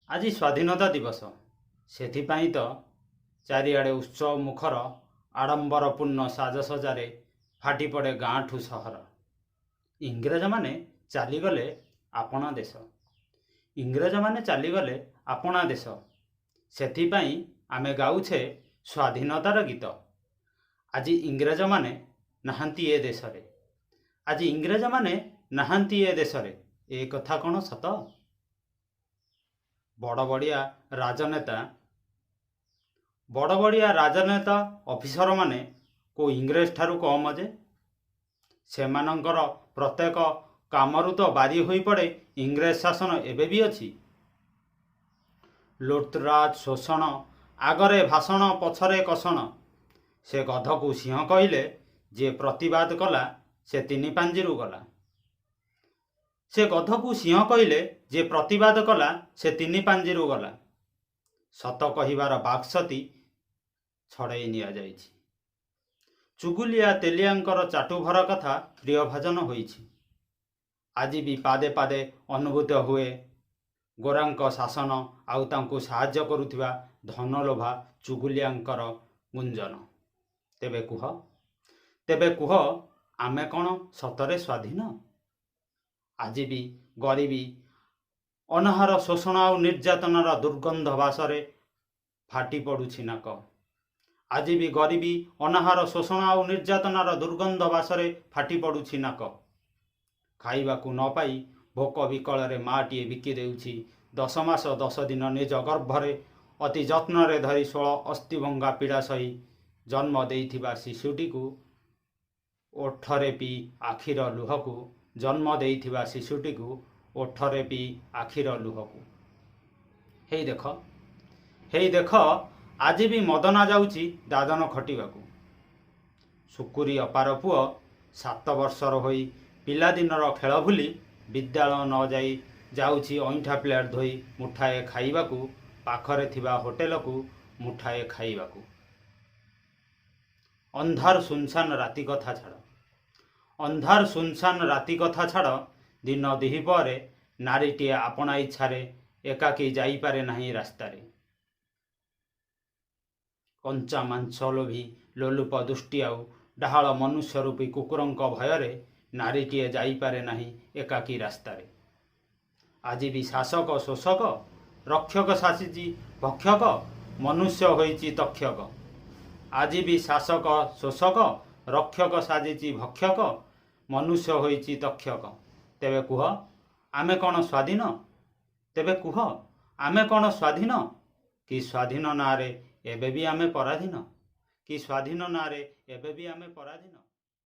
आज स्वाधीनता दिवस से तो चारिआडे उत्सव मुखर आडंबरपूर्ण साजसजारे फाटी पड़े गाँ ठू सहर। इंग्रज माने चलीगले आपणा देश, इंग्रज माने चलीगले आपणा देश, सेथिपाई आमे गाउछे स्वाधीनतार गीत। आज इंग्रज माने नाहांती ए देश रे, आज इंग्रज माने नाहांती ए देश रे, ए कथा कौन सत? बड़ बड़िया राजनेता ऑफिसर माने को इंग्रज ठारू कम जे? सेमानंकर प्रत्येक कामरू तो बारी होई पड़े इंग्रज शासन एबे भी अछि। लुटराज शोषण आगरे भाषण पछरे कषण, से गध को सिंह कहले जे प्रतिवाद कला से तीन पांजिरू गला। से गध को सिंह कहले जे प्रतिवाद कला से तीन पांजिरू गला। सत कहिबार बाक्सती छड़ाई निया जाइछि। चुगुलिया तेलियांकर चाटुभर कथा प्रियभाजन होइछि। आज भी पादे पादे अनुभूत हुए गोरांक शासन आउ तांकु साहाय्य करुथिबा धनलोभा चुगुलियांकर गुंजन। तेबे कुह आमे कौन सतरे स्वाधीन? आज भी गरीबी अनाहार शोषण आउ निर्यातनार दुर्गंध भाषरे फाटी पड़ुछि नाक। आज भी गरीबी अनाहार शोषण आउ निर्यातनार दुर्गंध भाषरे फाटी पड़ुछि नाक। खाइबाकू न पाई भोक विकल माटीए बिकी देउछि 10 मास 10 दिन निज गर्भरे अति जत्न धरी 16 अस्थिभंगा पीड़ा सही जन्म देइथिबा शिशुटी को ओठरे पी आखिर लुहकू, जन्म देइथिबा शिशुटी को ओठरे पी आखिर लुहकू। हेई देख आज भी मदना जाउछि दादन खटिबाकू। सुकुरी अपार पुओ 7 वर्षर होई पिलादिनर खेल भूली विद्यालय न जाई जाउछि अईठा प्लेट धोई मुठाए खाइबाकू, पाखरे थिबा होटेल को मुठाए खाइबाकू। अंधार सुनसान राति कथा छाड़, अंधार सुनसान राति कथा छाड़, दिन दिहिपरे नारीटीए आपणा इच्छारे एकाकी जाइपारे नाही रास्तारे। कंचा मांस लोभी लोलुप दुष्टि आउ डाहाल मनुष्य रूपी कुकुरंक भୟରେ नारीटीए जाइपारे नाही एकाकी रास्तारे। आज भी शासक शोषक रक्षक साजिची भक्षक, मनुष्य होइची तक्षक। आज भी शासक शोषक रक्षक साजिची भक्षक, मनुष्य होइची तक्षक। तेबे कुह आमे कौन स्वाधीन? तेबे कुह आमे कौन स्वाधीन? कि स्वाधीन नारे एबे भी आमे पराधीन? कि स्वाधीन नारे एबे भी आमे पराधीन?